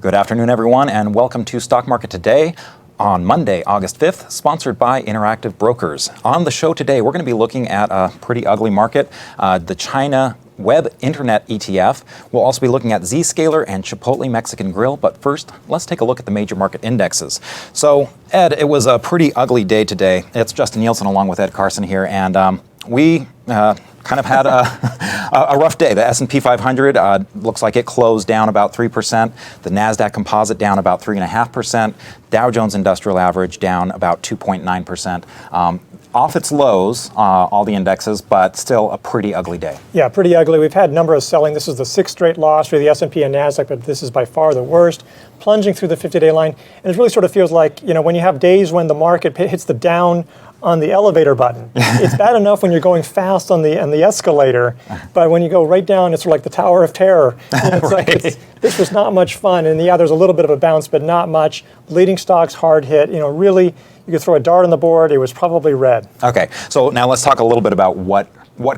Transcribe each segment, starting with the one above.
Good afternoon, everyone, and welcome to Stock Market Today on Monday, August 5th, sponsored by Interactive Brokers. On the show today, we're going to be looking at a pretty ugly market, the China Web Internet ETF. We'll also be looking at Zscaler and Chipotle Mexican Grill. But first, let's take a look at the major market indexes. So, Ed, it was a pretty ugly day today. It's Justin Nielsen along with Ed Carson here, and we kind of had a rough day. The S&P 500 looks like it closed down about 3%. The NASDAQ Composite down about 3.5%. Dow Jones Industrial Average down about 2.9%. Off its lows, all the indexes, but still a pretty ugly day. Yeah, pretty ugly. We've had a number of selling. This is the sixth straight loss for the S&P and NASDAQ, but this is by far the worst, plunging through the 50-day line. And it really sort of feels like, when you have days when the market hits the down on the elevator button. It's bad enough when you're going fast on the escalator, but when you go right down, it's sort of like the Tower of Terror. It's right. This was not much fun. And yeah, there's a little bit of a bounce, but not much. Leading stocks hard hit. Really, you could throw a dart on the board. It was probably red. Okay, so now let's talk a little bit about what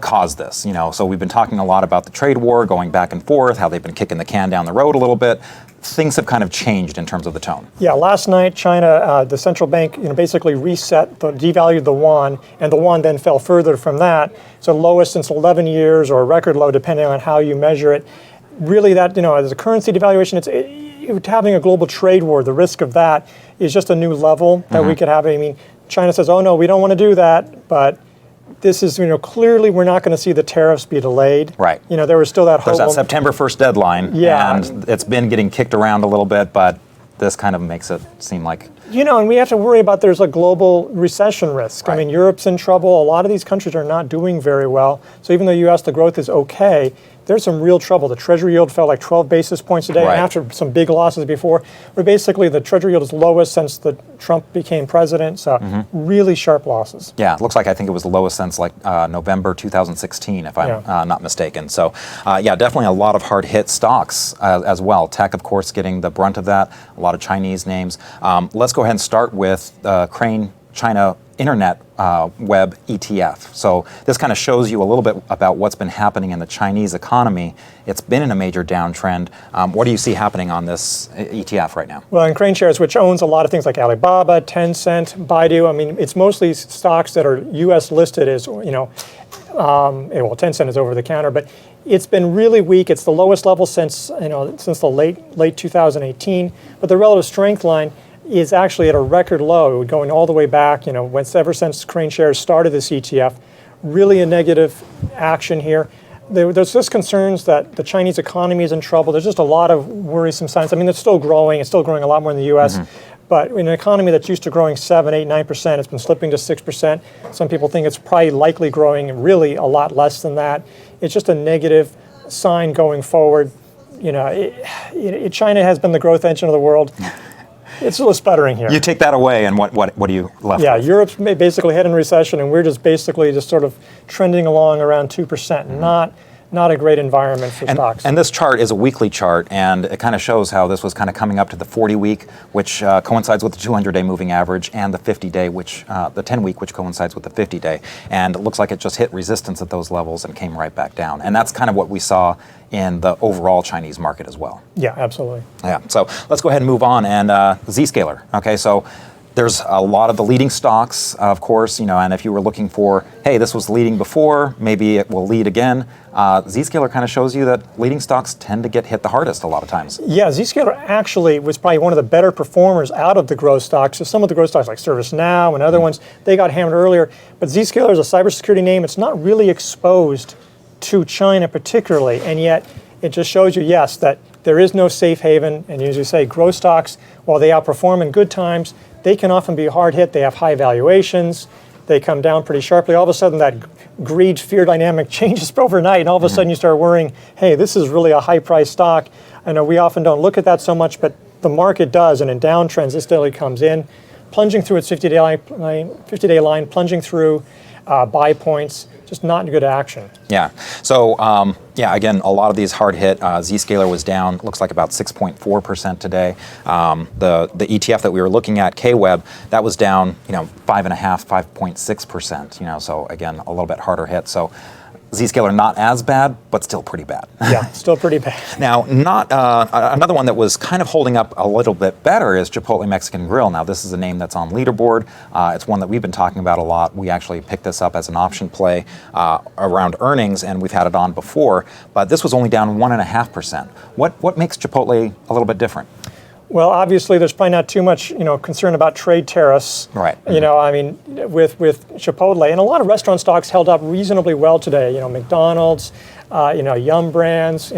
caused this. So we've been talking a lot about the trade war going back and forth, how they've been kicking the can down the road a little bit. Things have kind of changed in terms of the tone. Yeah, last night, China, the central bank, basically devalued the yuan, and the yuan then fell further from that. It's the lowest since 11 years, or a record low, depending on how you measure it. Really, that as a currency devaluation, it's having a global trade war. The risk of that is just a new level that we could have. I mean, China says, "Oh no, we don't want to do that," but this is, clearly we're not going to see the tariffs be delayed. Right. There was still that hope. There's that September 1st deadline, and it's been getting kicked around a little bit, but this kind of makes it seem like... and we have to worry about there's a global recession risk. Right. I mean, Europe's in trouble. A lot of these countries are not doing very well. So even though U.S. the growth is okay, there's some real trouble. The Treasury yield fell like 12 basis points a day after some big losses before. But basically, the Treasury yield is lowest since Trump became president. So really sharp losses. Yeah, it looks like I think it was the lowest since November 2016, if I'm not mistaken. So definitely a lot of hard hit stocks as well. Tech, of course, getting the brunt of that. A lot of Chinese names. Let's go ahead and start with Crane China Internet Web ETF. So this kind of shows you a little bit about what's been happening in the Chinese economy. It's been in a major downtrend. What do you see happening on this ETF right now? Well, in Crane Shares, which owns a lot of things like Alibaba, Tencent, Baidu, I mean, it's mostly stocks that are U.S. listed as, well, Tencent is over the counter, but it's been really weak. It's the lowest level since the late 2018. But the relative strength line is actually at a record low, going all the way back, ever since Crane Shares started this ETF. Really a negative action here. There's just concerns that the Chinese economy is in trouble. There's just a lot of worrisome signs. I mean, it's still growing. It's still growing a lot more in the U.S. But in an economy that's used to growing 7, 8, 9%, it's been slipping to 6%. Some people think it's probably likely growing really a lot less than that. It's just a negative sign going forward. China has been the growth engine of the world. It's a little sputtering here. You take that away, and what do you left with? Europe's basically heading recession, and we're just sort of trending along around 2%. Not a great environment for stocks. And this chart is a weekly chart, and it kind of shows how this was kind of coming up to the 40-week, which coincides with the 200-day moving average, and the 50-day, the 10-week, which coincides with the 50-day. And it looks like it just hit resistance at those levels and came right back down. And that's kind of what we saw in the overall Chinese market as well. Yeah, absolutely. Yeah. So let's go ahead and move on. And Zscaler. Okay, so there's a lot of the leading stocks, of course, and if you were looking for, hey, this was leading before, maybe it will lead again. Zscaler kind of shows you that leading stocks tend to get hit the hardest a lot of times. Yeah, Zscaler actually was probably one of the better performers out of the growth stocks. So some of the growth stocks like ServiceNow and other ones, they got hammered earlier. But Zscaler is a cybersecurity name. It's not really exposed to China particularly, and yet it just shows you, yes, that there is no safe haven. And as you say, growth stocks, while they outperform in good times, they can often be hard hit. They have high valuations. They come down pretty sharply. All of a sudden, that greed fear dynamic changes overnight, and all of a sudden you start worrying, hey, this is really a high-priced stock. I know we often don't look at that so much, but the market does, and in downtrends, this daily comes in, plunging through its 50-day line, plunging through buy points. Just not good action. Yeah. So, again, a lot of these hard hit. Zscaler was down, looks like about 6.4% today. The ETF that we were looking at, KWeb, that was down, 5.6%. So again, a little bit harder hit. So Zscaler not as bad, but still pretty bad. Yeah, still pretty bad. Now, another one that was kind of holding up a little bit better is Chipotle Mexican Grill. Now, this is a name that's on Leaderboard. It's one that we've been talking about a lot. We actually picked this up as an option play around earnings, and we've had it on before. But this was only down 1.5%. What makes Chipotle a little bit different? Well, obviously, there's probably not too much, concern about trade tariffs. Right. I mean, with Chipotle, and a lot of restaurant stocks held up reasonably well today. McDonald's, Yum Brands,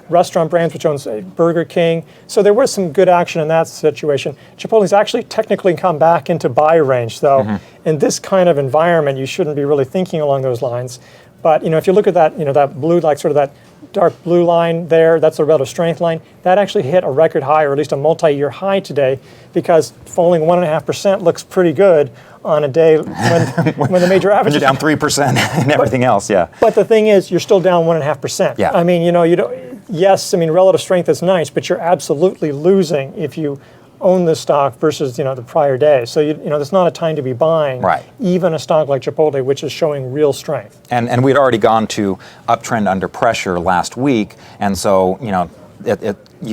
Restaurant Brands, which owns Burger King. So there was some good action in that situation. Chipotle's actually technically come back into buy range. So in this kind of environment, you shouldn't be really thinking along those lines. But if you look at that, that blue, like sort of that dark blue line there, that's the relative strength line. That actually hit a record high, or at least a multi-year high today, because falling 1.5% looks pretty good on a day when the major average is down 3% and everything else. Yeah. But the thing is, you're still down 1.5%. Yeah. I mean, you don't. Yes, I mean relative strength is nice, but you're absolutely losing if you own the stock versus the prior day. So there's not a time to be buying even a stock like Chipotle, which is showing real strength. And we'd already gone to uptrend under pressure last week, and so you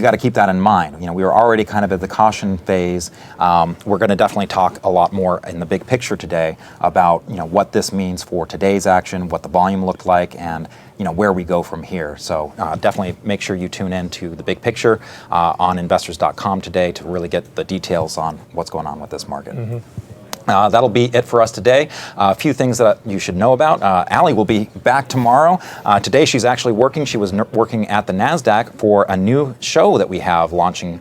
got to keep that in mind. We were already kind of at the caution phase. We're going to definitely talk a lot more in the big picture today about what this means for today's action, what the volume looked like, and where we go from here. So definitely make sure you tune in to the big picture on investors.com today to really get the details on what's going on with this market. That'll be it for us today. A few things that you should know about. Allie will be back tomorrow. Today she's actually working. She was working at the NASDAQ for a new show that we have launching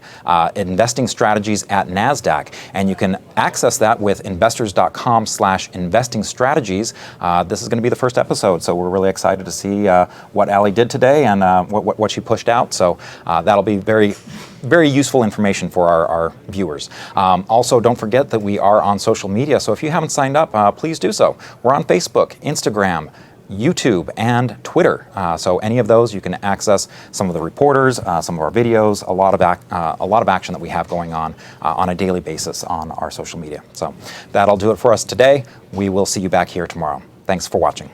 investing strategies at NASDAQ. And you can access that with investors.com/investing strategies. This is going to be the first episode, so we're really excited to see what Allie did today and what she pushed out. So that'll be very useful information for our viewers. Also, don't forget that we are on social media, so if you haven't signed up, please do so. We're on Facebook, Instagram, YouTube, and Twitter. So any of those, you can access some of the reporters, some of our videos, a lot of action that we have going on a daily basis on our social media. So that'll do it for us today. We will see you back here tomorrow. Thanks for watching.